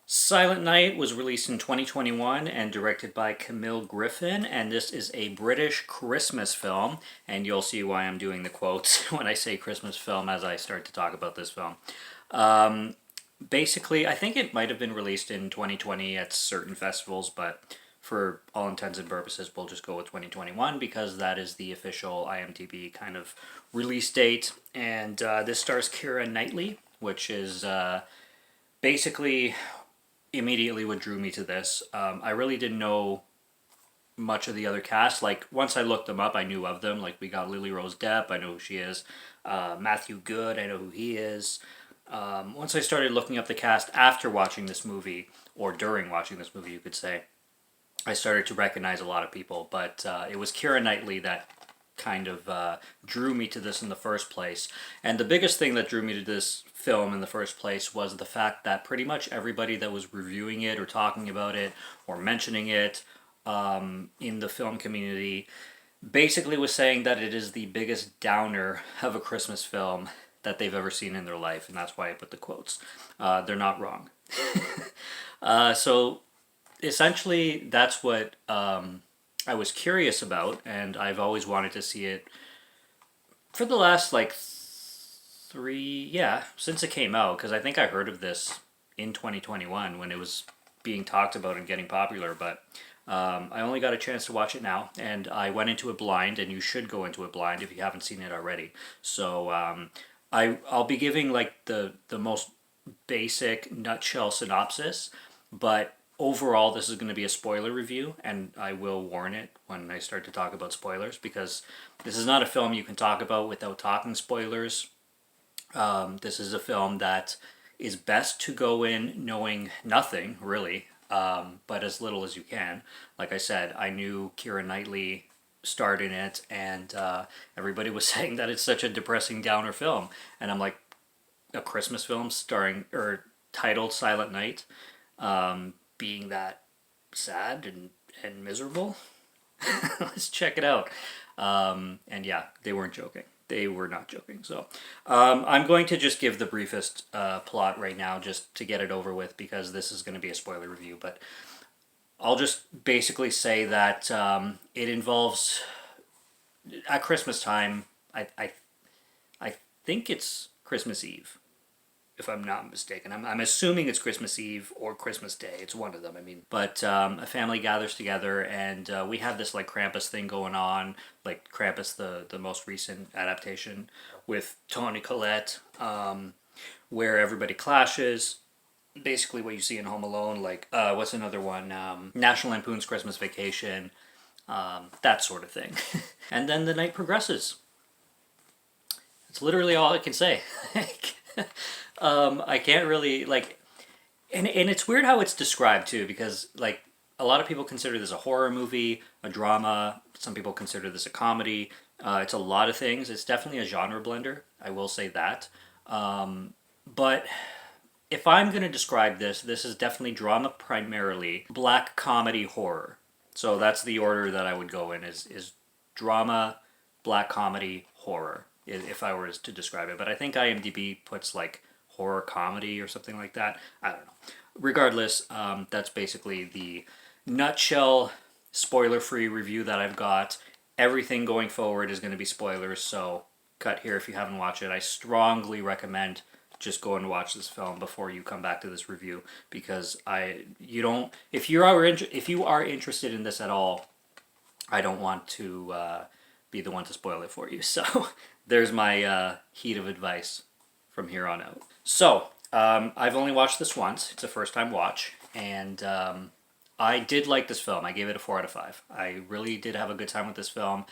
Silent Night was released in 2021 and directed by Camille Griffin, and this is a British Christmas film, and you'll see why I'm doing the quotes when I say Christmas film as I start to talk about this film. Um, Basically, I think it might have been released in 2020 at certain festivals, but for all intents and purposes, we'll just go with 2021 because that is the official IMDb kind of release date. And this stars Keira Knightley, which is basically immediately what drew me to this. I really didn't know much of the other cast. Like, once I looked them up, I knew of them. Like, we got Lily Rose Depp, I know who she is. Matthew Good, I know who he is. Once I started looking up the cast after watching this movie, or during watching this movie, you could say, I started to recognize a lot of people. But it was Keira Knightley that kind of drew me to this in the first place. And the biggest thing that drew me to this film in the first place was the fact that pretty much everybody that was reviewing it or talking about it or mentioning it in the film community basically was saying that it is the biggest downer of a Christmas film that they've ever seen in their life, and that's why I put the quotes. They're not wrong. So essentially, that's what I was curious about, and I've always wanted to see it for the last like since it came out, because I think I heard of this in 2021 when it was being talked about and getting popular, but I only got a chance to watch it now, and I went into it blind, and you should go into it blind if you haven't seen it already. So I'll be giving like the most basic nutshell synopsis, but overall this is going to be a spoiler review, and I will warn it when I start to talk about spoilers, because this is not a film you can talk about without talking spoilers. This is a film that is best to go in knowing nothing, really, but as little as you can. Like I said, I knew Keira Knightley starred in it, and everybody was saying that it's such a depressing downer film. And I'm like, a Christmas film starring, or titled Silent Night, being that sad and miserable? Let's check it out. And yeah, they weren't joking. They were not joking. So I'm going to just give the briefest plot right now just to get it over with, because this is going to be a spoiler review. But I'll just basically say that it involves, at Christmas time, I think it's Christmas Eve, if I'm not mistaken. I'm assuming it's Christmas Eve or Christmas Day. It's one of them, I mean. But a family gathers together, and we have this like Krampus thing going on, like Krampus, the most recent adaptation with Toni Collette, where everybody clashes. Basically what you see in Home Alone, like, what's another one? National Lampoon's Christmas Vacation, that sort of thing. And then the night progresses. It's literally all I can say. I can't really, like, and it's weird how it's described too, because like a lot of people consider this a horror movie, a drama. Some people consider this a comedy. It's a lot of things. It's definitely a genre blender. I will say that. But if I'm going to describe this, this is definitely drama primarily, black comedy, horror. So that's the order that I would go in, is drama, black comedy, horror, if I were to describe it. But I think IMDb puts like horror comedy or something like that. I don't know. Regardless, that's basically the nutshell spoiler-free review that I've got. Everything going forward is going to be spoilers, so cut here if you haven't watched it. I strongly recommend just go and watch this film before you come back to this review, because if you are interested in this at all, I don't want to be the one to spoil it for you. So there's my heat of advice from here on out. So I've only watched this once. It's a first time watch, and I did like this film. I gave it a 4 out of 5. I really did have a good time with this film.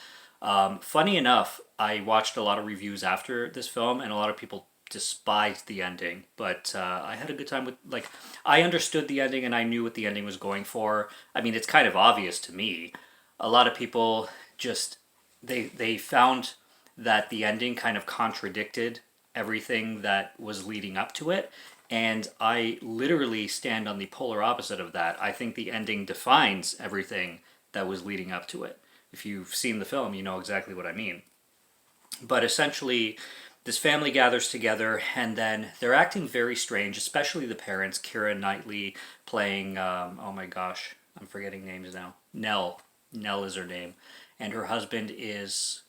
Funny enough, I watched a lot of reviews after this film, and a lot of people despised the ending, but I had a good time with, like, I understood the ending and I knew what the ending was going for. I mean, it's kind of obvious to me. A lot of people just, they found that the ending kind of contradicted everything that was leading up to it, and I literally stand on the polar opposite of that. I think the ending defines everything that was leading up to it. If you've seen the film, you know exactly what I mean. But essentially, this family gathers together, and then they're acting very strange, especially the parents. Keira Knightley playing, oh my gosh, I'm forgetting names now. Nell. Nell is her name. And her husband is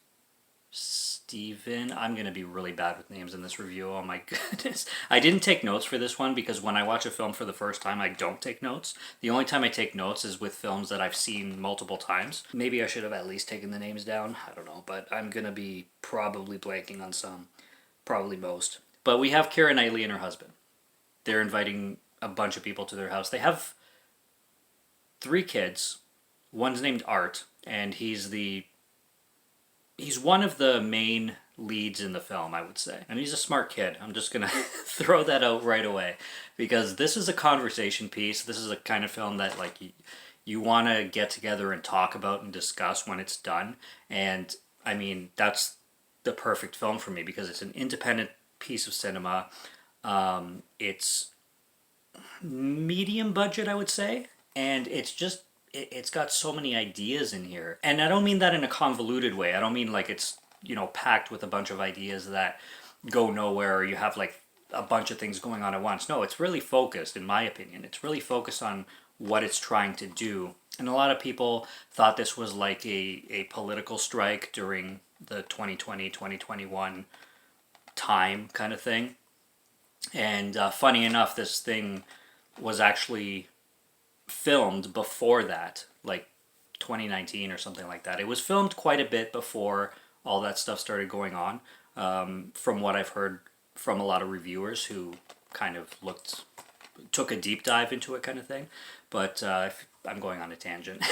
Steven. I'm going to be really bad with names in this review. Oh my goodness. I didn't take notes for this one because when I watch a film for the first time, I don't take notes. The only time I take notes is with films that I've seen multiple times. Maybe I should have at least taken the names down. I don't know, but I'm going to be probably blanking on some. Probably most. But we have Keira Knightley and her husband. They're inviting a bunch of people to their house. They have 3 kids. One's named Art, and he's one of the main leads in the film, I would say. And he's a smart kid. I'm just going to throw that out right away. Because this is a conversation piece. This is a kind of film that like you want to get together and talk about and discuss when it's done. And I mean, that's the perfect film for me because it's an independent piece of cinema. It's medium budget, I would say, and it's got so many ideas in here. And I don't mean that in a convoluted way. I don't mean like it's, packed with a bunch of ideas that go nowhere or you have like a bunch of things going on at once. No, it's really focused, in my opinion. It's really focused on what it's trying to do. And a lot of people thought this was like a political strike during the 2020-2021 time kind of thing. And funny enough, this thing was actually filmed before that, like 2019 or something like that. It was filmed quite a bit before all that stuff started going on, from what I've heard from a lot of reviewers who kind of took a deep dive into it kind of thing. But I'm going on a tangent.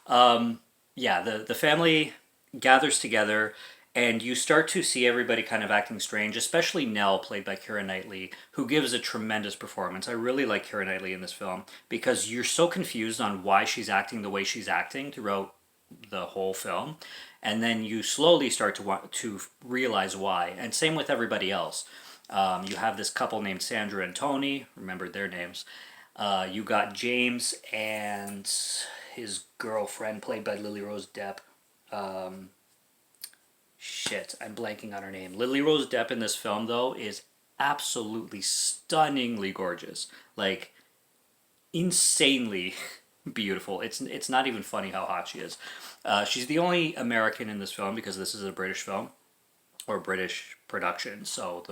Yeah, the family gathers together, and you start to see everybody kind of acting strange, especially Nell, played by Keira Knightley, who gives a tremendous performance. I really like Keira Knightley in this film because you're so confused on why she's acting the way she's acting throughout the whole film, and then you slowly start to want to realize why. And same with everybody else. You have this couple named Sandra and Tony, remember their names. You got James and his girlfriend, played by Lily Rose Depp. Shit, I'm blanking on her name. Lily Rose Depp in this film, though, is absolutely stunningly gorgeous. Like, insanely beautiful. It's not even funny how hot she is. She's the only American in this film because this is a British film, or British production, so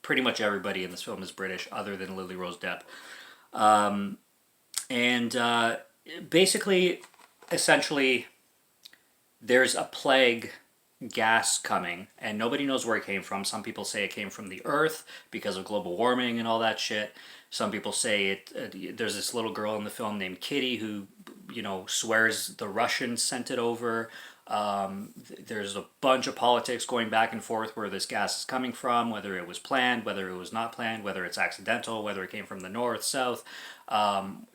pretty much everybody in this film is British other than Lily Rose Depp. Basically, essentially, there's a plague gas coming, and nobody knows where it came from. Some people say it came from the Earth because of global warming and all that shit. Some people say there's this little girl in the film named Kitty who, swears the Russians sent it over. There's a bunch of politics going back and forth where this gas is coming from, whether it was planned, whether it was not planned, whether it's accidental, whether it came from the north, south.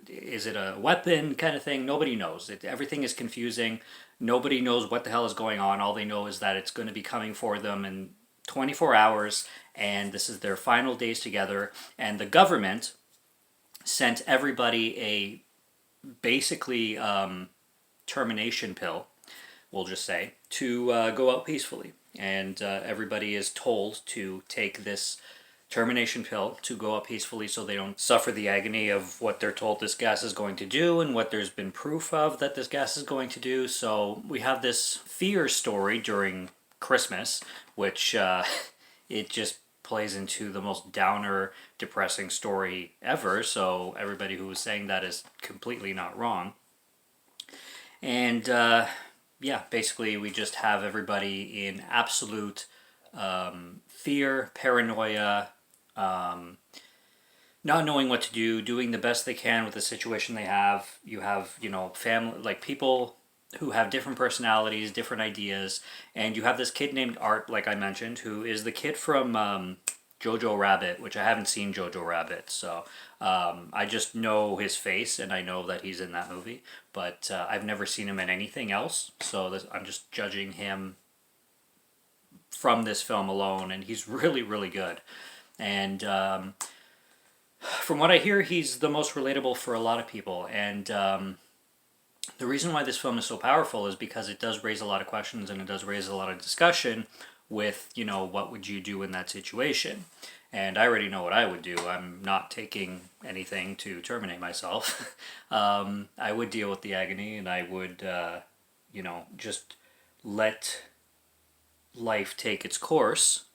Is it a weapon kind of thing? Nobody knows. Everything is confusing. Nobody knows what the hell is going on. All they know is that it's going to be coming for them in 24 hours, and this is their final days together. And the government sent everybody basically termination pill, we'll just say, to go out peacefully. And everybody is told to take this termination pill to go out peacefully so they don't suffer the agony of what they're told this gas is going to do and what there's been proof of that this gas is going to do. So we have this fear story during Christmas, which it just plays into the most downer, depressing story ever. So everybody who was saying that is completely not wrong. And basically we just have everybody in absolute fear, paranoia, not knowing what to do, doing the best they can with the situation they have. You have, family, like people who have different personalities, different ideas, and you have this kid named Art, like I mentioned, who is the kid from Jojo Rabbit, which I haven't seen Jojo Rabbit, so I just know his face, and I know that he's in that movie, but I've never seen him in anything else, so I'm just judging him from this film alone, and he's really, really good. And from what I hear, he's the most relatable for a lot of people. And the reason why this film is so powerful is because it does raise a lot of questions and it does raise a lot of discussion with, what would you do in that situation? And I already know what I would do. I'm not taking anything to terminate myself. I would deal with the agony, and I would, just let life take its course,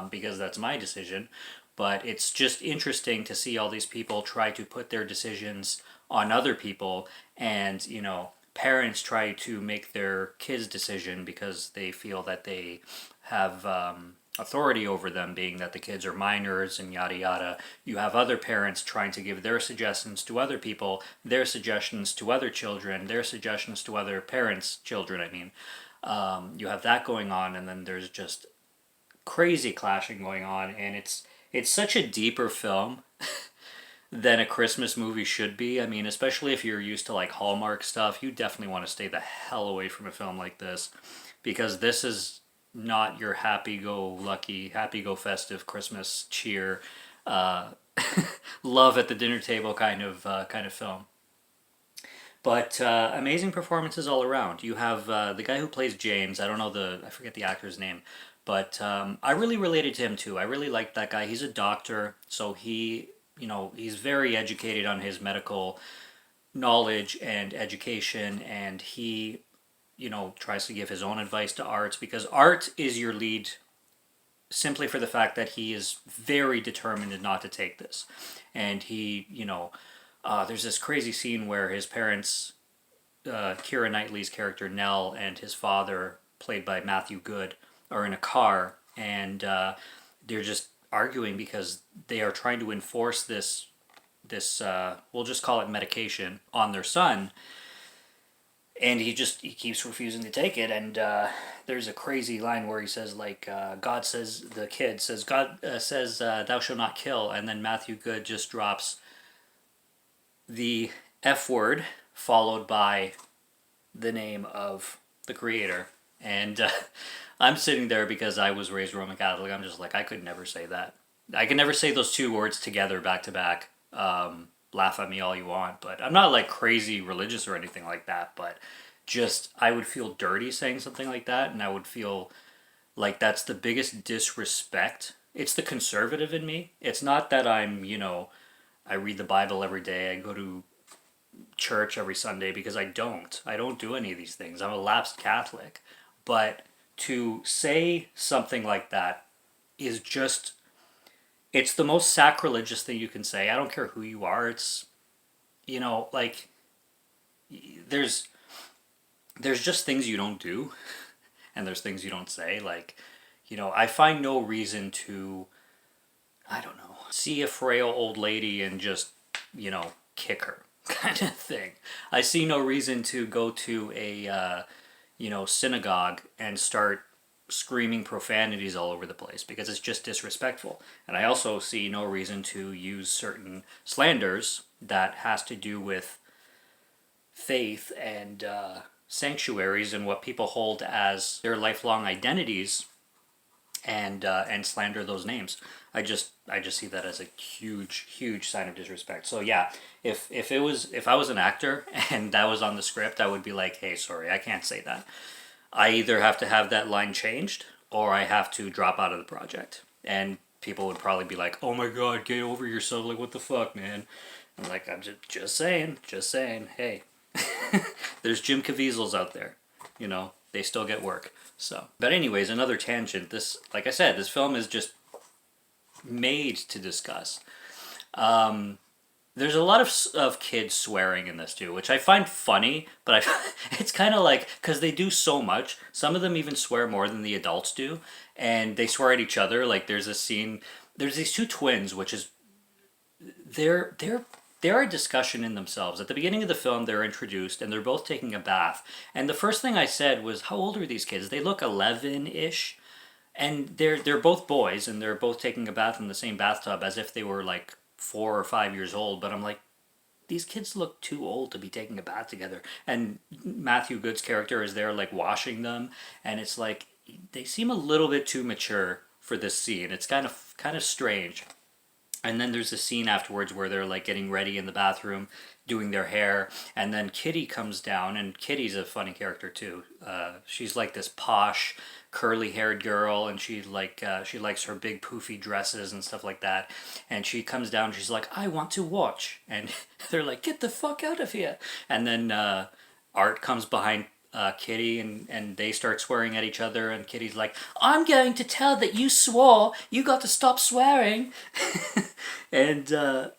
because that's my decision. But it's just interesting to see all these people try to put their decisions on other people, and parents try to make their kids' decision because they feel that they have authority over them, being that the kids are minors and yada yada. You have other parents trying to give their suggestions to other people, their suggestions to other children, their suggestions to other parents' children. I mean, you have that going on, and then there's just crazy clashing going on, and it's such a deeper film than a Christmas movie should be. I mean, especially if you're used to like Hallmark stuff, you definitely want to stay the hell away from a film like this, because this is not your happy-go-lucky, happy-go-festive Christmas cheer, uh, love at the dinner table kind of film. But amazing performances all around. You have the guy who plays James. I forget the actor's name, but I really related to him too. I really liked that guy. He's a doctor, so he's very educated on his medical knowledge and education, and he, tries to give his own advice to Art, because Art is your lead simply for the fact that he is very determined not to take this. And he, there's this crazy scene where his parents, Keira Knightley's character Nell, and his father, played by Matthew Good, are in a car, and they're just arguing because they are trying to enforce this we'll just call it medication on their son, and he keeps refusing to take it. And there's a crazy line where he says like, God says, the kid says, God says, thou shalt not kill, and then Matthew Good just drops the F word followed by the name of the creator. And I'm sitting there, because I was raised Roman Catholic, I'm just like, I could never say that. I can never say those two words together back to back. Laugh at me all you want, but I'm not like crazy religious or anything like that, but just I would feel dirty saying something like that, and I would feel like that's the biggest disrespect. It's the conservative in me. It's not that I read the Bible every day, I go to church every Sunday, because I don't do any of these things. I'm a lapsed Catholic. But to say something like that is just, it's the most sacrilegious thing you can say. I don't care who you are. It's, like, there's just things you don't do, and there's things you don't say. Like, I find no reason to, I don't know, see a frail old lady and just, kick her kind of thing. I see no reason to go to a, synagogue and start screaming profanities all over the place, because it's just disrespectful. And I also see no reason to use certain slanders that has to do with faith and sanctuaries and what people hold as their lifelong identities, and slander those names. I just see that as a huge sign of disrespect. So yeah, if I was an actor and that was on the script, I would be like, hey, sorry, I can't say that. I either have to have that line changed, or I have to drop out of the project. And people would probably be like, oh my god, get over yourself, like what the fuck, man. I'm like, I'm just saying, hey, there's Jim Caviezel's out there, they still get work. So, but anyways, another tangent. This, like I said, this film is just made to discuss. There's a lot of kids swearing in this too, which I find funny, but it's kind of like, because they do so much, some of them even swear more than the adults do, and they swear at each other. Like there's a scene, there's these two twins, which is, they're a discussion in themselves. At the beginning of the film, they're introduced, and they're both taking a bath. And the first thing I said was, how old are these kids? They look 11-ish, and they're both boys, and they're both taking a bath in the same bathtub as if they were like 4 or 5 years old. But I'm like, these kids look too old to be taking a bath together. And Matthew Good's character is there like washing them, and it's like they seem a little bit too mature for this scene. It's kind of strange. And then there's a scene afterwards where they're like getting ready in the bathroom, doing their hair, and then Kitty comes down, and Kitty's a funny character too. She's like this posh, curly-haired girl, and she likes her big poofy dresses and stuff like that. And she comes down, and she's like, "I want to watch," and they're like, "Get the fuck out of here!" And then Art comes behind Kitty, and they start swearing at each other, and Kitty's like, "I'm going to tell that you swore. You got to stop swearing." And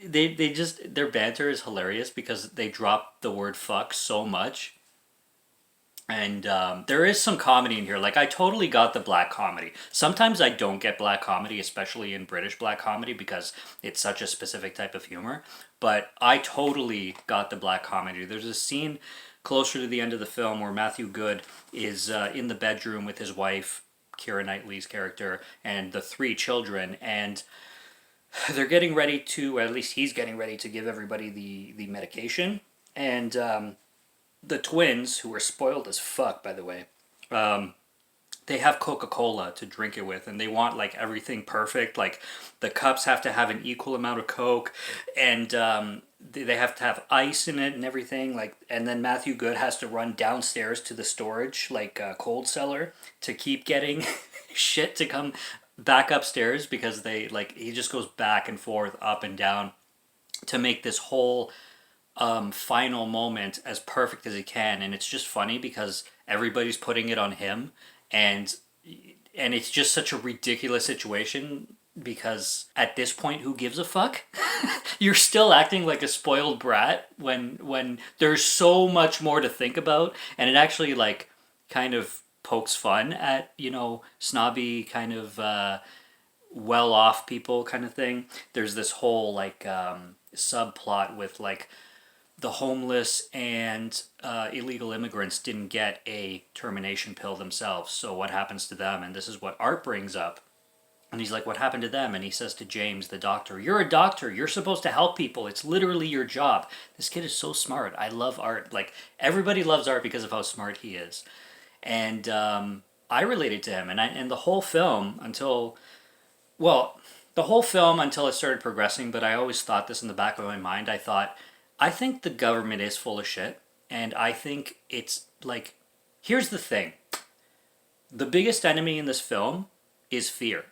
they just, their banter is hilarious because they drop the word fuck so much. And there is some comedy in here. Like, I totally got the black comedy. Sometimes I don't get black comedy, especially in British black comedy, because it's such a specific type of humor. But I totally got the black comedy. There's a scene closer to the end of the film where Matthew Good is in the bedroom with his wife, Keira Knightley's character, and the three children, and they're getting ready to, at least he's getting ready to give everybody the medication. And the twins, who are spoiled as fuck, by the way, they have Coca-Cola to drink it with, and they want like everything perfect. Like, the cups have to have an equal amount of Coke, and they have to have ice in it and everything. Like, and then Matthew Good has to run downstairs to the storage, like cold cellar, to keep getting shit to come back upstairs, because they, like, he just goes back and forth, up and down, to make this whole final moment as perfect as he can. And it's just funny because everybody's putting it on him, and it's just such a ridiculous situation, because at this point, who gives a fuck? You're still acting like a spoiled brat when there's so much more to think about, and it actually, like, kind of pokes fun at, you know, snobby kind of well-off people kind of thing. There's this whole like subplot with like the homeless and illegal immigrants didn't get a termination pill themselves, so what happens to them? And this is what Art brings up. And he's like, "What happened to them?" And he says to James, the doctor, "You're a doctor. You're supposed to help people. It's literally your job." This kid is so smart. I love Art. Like, everybody loves Art because of how smart he is. And I related to him. And the whole film until, well, the whole film until it started progressing, but I always thought this in the back of my mind. I think the government is full of shit. And I think it's like, here's the thing. The biggest enemy in this film is fear.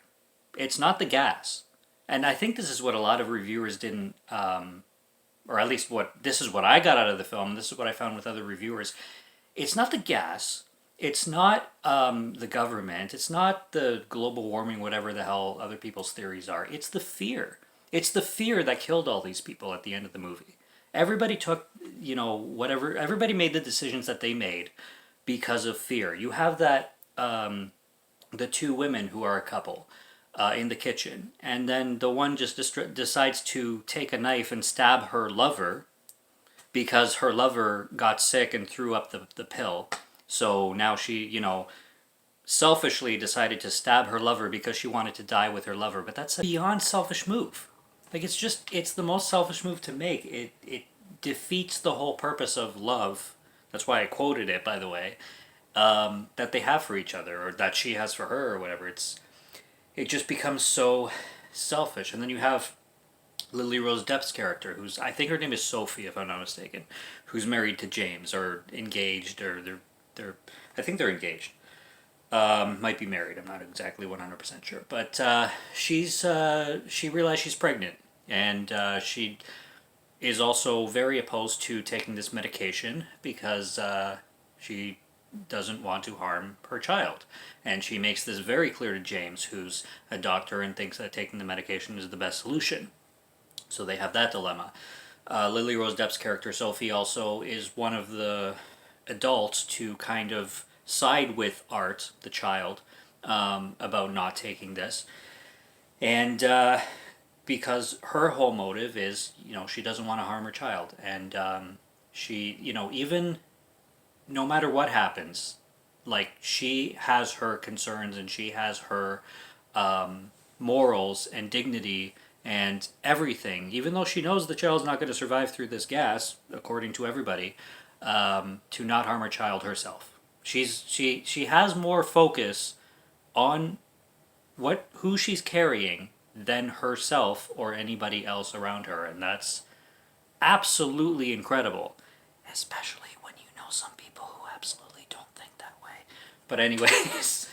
It's not the gas. And I think this is what a lot of reviewers didn't, or at least this is what I got out of the film. This is what I found with other reviewers. It's not the gas. It's not the government. It's not the global warming, whatever the hell other people's theories are. It's the fear. It's the fear that killed all these people at the end of the movie. Everybody took, you know, whatever. Everybody made the decisions that they made because of fear. You have that, the two women who are a couple in the kitchen. And then the one just decides to take a knife and stab her lover because her lover got sick and threw up the pill. So now she, you know, selfishly decided to stab her lover because she wanted to die with her lover. But that's a beyond selfish move. Like, it's the most selfish move to make. It defeats the whole purpose of love. That's why I quoted it, by the way, that they have for each other, or that she has for her, or whatever. It just becomes so selfish. And then you have Lily Rose Depp's character, who's, I think her name is Sophie, if I'm not mistaken, who's married to James, or engaged, or I think they're engaged. Might be married. I'm not exactly 100% sure, but she realized she's pregnant, and she is also very opposed to taking this medication because she doesn't want to harm her child, and she makes this very clear to James, who's a doctor and thinks that taking the medication is the best solution. So they have that dilemma. Lily Rose Depp's character Sophie also is one of the adults to kind of side with Art, the child, about not taking this. And because her whole motive is, you know, she doesn't want to harm her child. And she, you know, even no matter what happens, like, she has her concerns and she has her morals and dignity and everything, even though she knows the child's not going to survive through this gas, according to everybody, to not harm her child herself. She has more focus on who she's carrying than herself or anybody else around her, and that's absolutely incredible. Especially when you know some people who absolutely don't think that way. But anyways,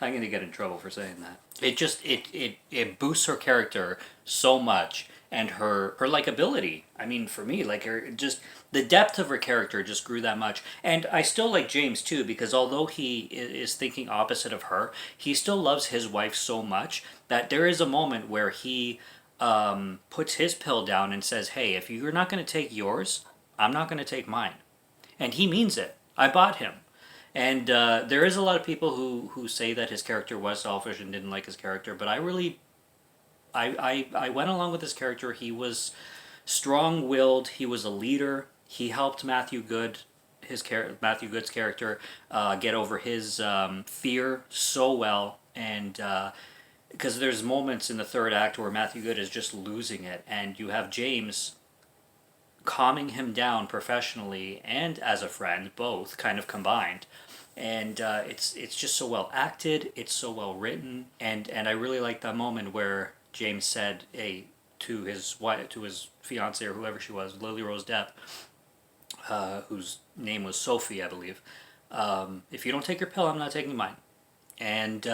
I'm gonna get in trouble for saying that. It just it boosts her character so much, and her likability. I mean, for me, like her just the depth of her character just grew that much. And I still like James too, because although he is thinking opposite of her, he still loves his wife so much that there is a moment where he puts his pill down and says, "Hey, if you're not going to take yours, I'm not going to take mine." And he means it. I bought him. And there is a lot of people who say that his character was selfish and didn't like his character, but I really, I went along with his character. He was strong-willed. He was a leader. He helped Matthew Good's character, get over his fear so well, and because there's moments in the third act where Matthew Good is just losing it, and you have James calming him down professionally and as a friend, both kind of combined. And it's just so well acted. It's so well written, and I really like that moment where James said, "Hey," to his wife, to his fiance or whoever she was, Lily Rose Depp, whose name was Sophie, I believe. If you don't take your pill, I'm not taking mine. And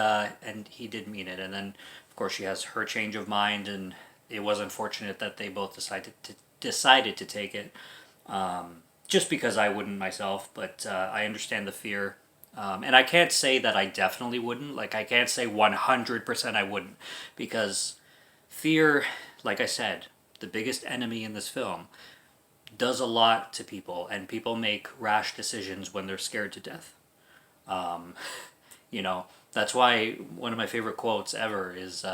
he did mean it. And then, of course, she has her change of mind, and it was unfortunate that they both decided to take it. Just because I wouldn't myself, but I understand the fear. And I can't say that I definitely wouldn't. Like, I can't say 100% I wouldn't. Because fear, like I said, the biggest enemy in this film, does a lot to people. And people make rash decisions when they're scared to death. You know, that's why one of my favorite quotes ever is,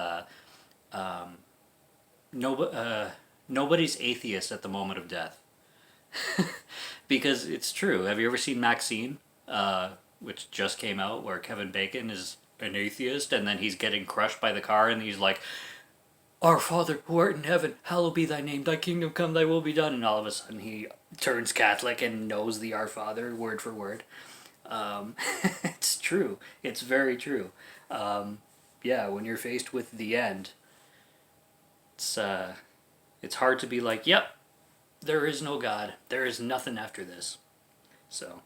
nobody's atheist at the moment of death. Because it's true. Have you ever seen Maxine, which just came out, where Kevin Bacon is an atheist and then he's getting crushed by the car and he's like, "Our Father who art in heaven, hallowed be thy name, thy kingdom come, thy will be done," and all of a sudden he turns Catholic and knows the Our Father word for word. It's true. It's very true. Yeah, when you're faced with the end, it's hard to be like, "Yep, there is no God. There is nothing after this." So,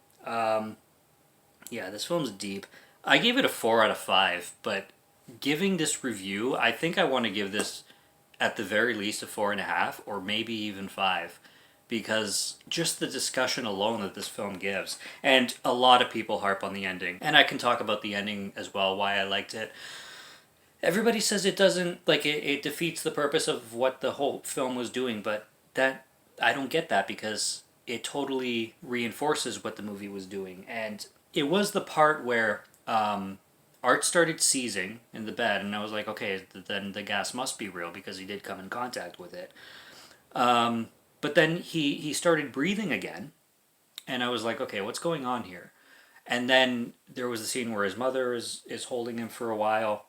yeah, this film's deep. I gave it a 4 out of 5, but giving this review, I think I want to give this at the very least a 4.5, or maybe even 5, because just the discussion alone that this film gives, and a lot of people harp on the ending, and I can talk about the ending as well, why I liked it. Everybody says it doesn't, like, it defeats the purpose of what the whole film was doing, but that, I don't get that, because it totally reinforces what the movie was doing. And it was the part where Art started seizing in the bed, and I was like, okay, then the gas must be real, because he did come in contact with it. But then he started breathing again, and I was like, okay, what's going on here? And then there was a scene where his mother is holding him for a while,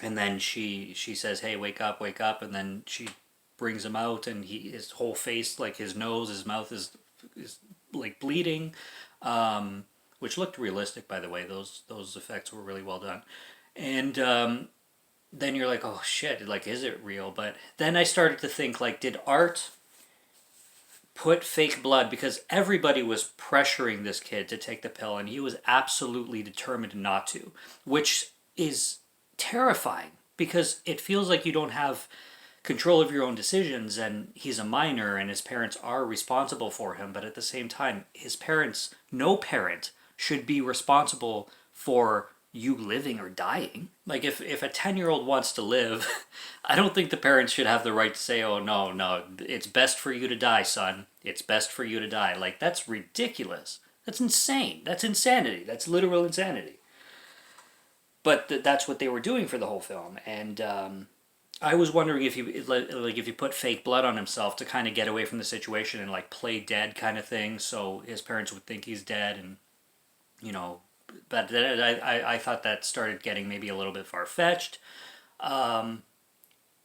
and then she says, "Hey, wake up," and then she brings him out, and his whole face, like his nose, his mouth is like bleeding, which looked realistic, by the way. Those effects were really well done. And then you're like, oh shit, like, is it real? But then I started to think, like, did Art put fake blood, because everybody was pressuring this kid to take the pill, and he was absolutely determined not to, which is terrifying, because it feels like you don't have control of your own decisions, and he's a minor and his parents are responsible for him, but at the same time, no parent should be responsible for you living or dying. Like, if a 10-year-old wants to live, I don't think the parents should have the right to say, "Oh, no, it's best for you to die, son. It's best for you to die." Like, that's ridiculous. That's insane. That's insanity. That's literal insanity. But that's what they were doing for the whole film. And I was wondering if he put fake blood on himself to kind of get away from the situation and, like, play dead kind of thing, so his parents would think he's dead, and, you know, but I thought that started getting maybe a little bit far-fetched. And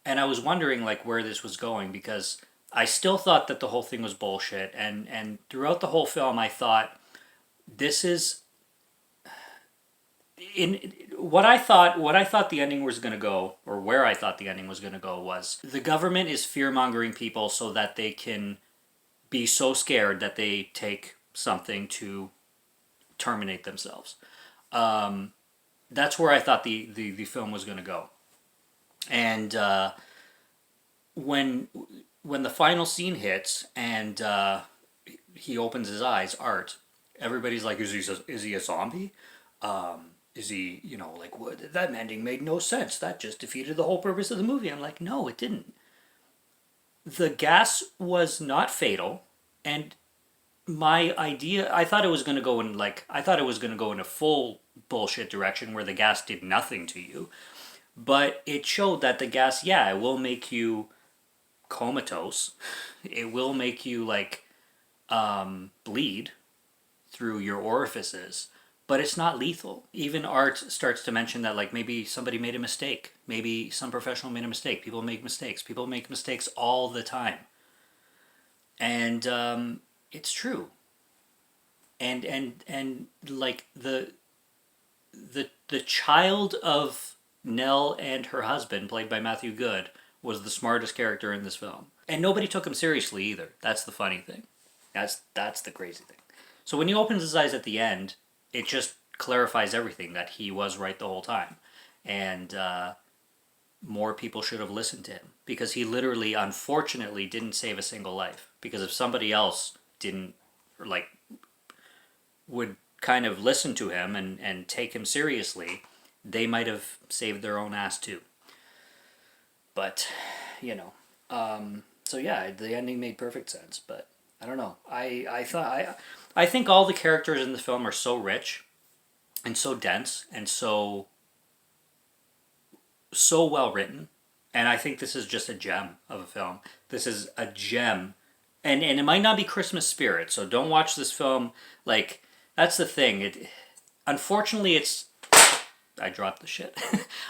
I was wondering, like, where this was going, because I still thought that the whole thing was bullshit, and throughout the whole film I thought, this is... what I thought the ending was going to go, or where I thought the ending was going to go, was the government is fear-mongering people so that they can be so scared that they take something to terminate themselves. That's where I thought the film was going to go. And when the final scene hits and he opens his eyes, Art, everybody's like, is he a zombie? Is he, like, what? That ending made no sense. That just defeated the whole purpose of the movie. I'm like, no, it didn't. The gas was not fatal, and my idea, I thought it was going to go in, a full bullshit direction where the gas did nothing to you. But it showed that the gas, it will make you comatose. It will make you, bleed through your orifices. But it's not lethal. Even Art starts to mention that, maybe somebody made a mistake. Maybe some professional made a mistake. People make mistakes. People make mistakes all the time. And it's true. And the child of Nell and her husband, played by Matthew Good, was the smartest character in this film. And nobody took him seriously either. That's the funny thing. That's the crazy thing. So when he opens his eyes at the end, it just clarifies everything, that he was right the whole time. And more people should have listened to him. Because he literally, unfortunately, didn't save a single life. Because if somebody else didn't, would kind of listen to him and take him seriously, they might have saved their own ass too. But, so yeah, the ending made perfect sense. But I don't know. I think all the characters in the film are so rich and so dense and so well written. And I think this is just a gem of a film. This is a gem. And it might not be Christmas spirit, so don't watch this film. That's the thing. Unfortunately, it's... I dropped the shit.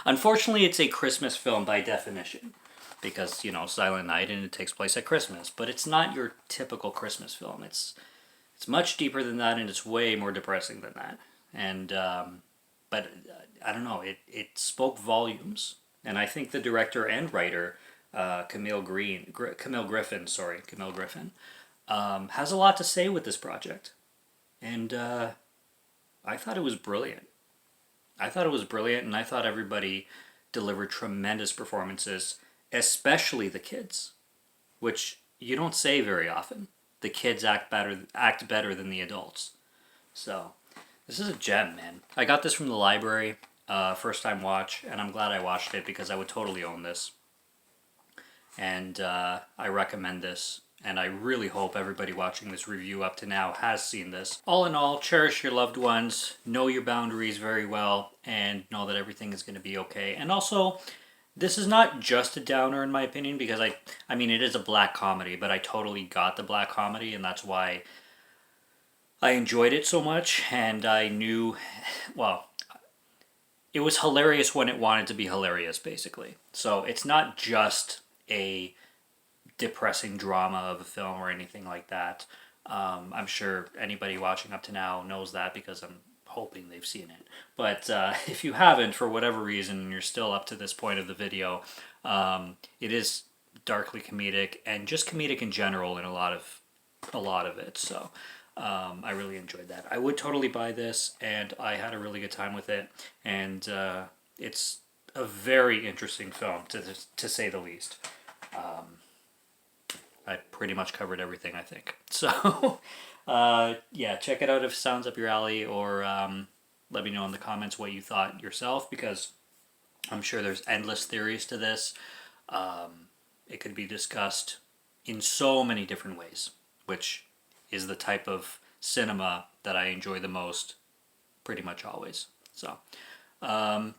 Unfortunately, it's a Christmas film by definition. Because, Silent Night, and it takes place at Christmas. But it's not your typical Christmas film. It's much deeper than that, and it's way more depressing than that. And, but, I don't know, it spoke volumes. And I think the director and writer, Camille Griffin, has a lot to say with this project. And I thought it was brilliant. And I thought everybody delivered tremendous performances, especially the kids, which you don't say very often. The kids act better than the adults. So, this is a gem, man. I got this from the library, first time watch, and I'm glad I watched it because I would totally own this. And I recommend this, and I really hope everybody watching this review up to now has seen this. All in all, cherish your loved ones, know your boundaries very well, and know that everything is going to be okay. And also, this is not just a downer in my opinion, because I mean it is a black comedy, but I totally got the black comedy, and that's why I enjoyed it so much, and I knew, well, it was hilarious when it wanted to be hilarious, basically. So it's not just a depressing drama of a film or anything like that. I'm sure anybody watching up to now knows that because I'm hoping they've seen it. But if you haven't, for whatever reason, and you're still up to this point of the video, it is darkly comedic and just comedic in general in a lot of it. So I really enjoyed that. I would totally buy this, and I had a really good time with it. And it's a very interesting film, to say the least. I pretty much covered everything, I think. So, yeah, check it out if it sounds up your alley, or let me know in the comments what you thought yourself, because I'm sure there's endless theories to this. It could be discussed in so many different ways, which is the type of cinema that I enjoy the most pretty much always. So,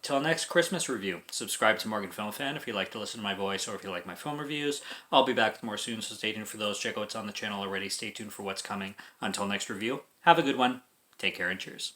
till next Christmas review, subscribe to Morgan Film Fan if you like to listen to my voice, or if you like my film reviews. I'll be back with more soon, so stay tuned for those. Check out what's on the channel already. Stay tuned for what's coming. Until next review, have a good one. Take care and cheers.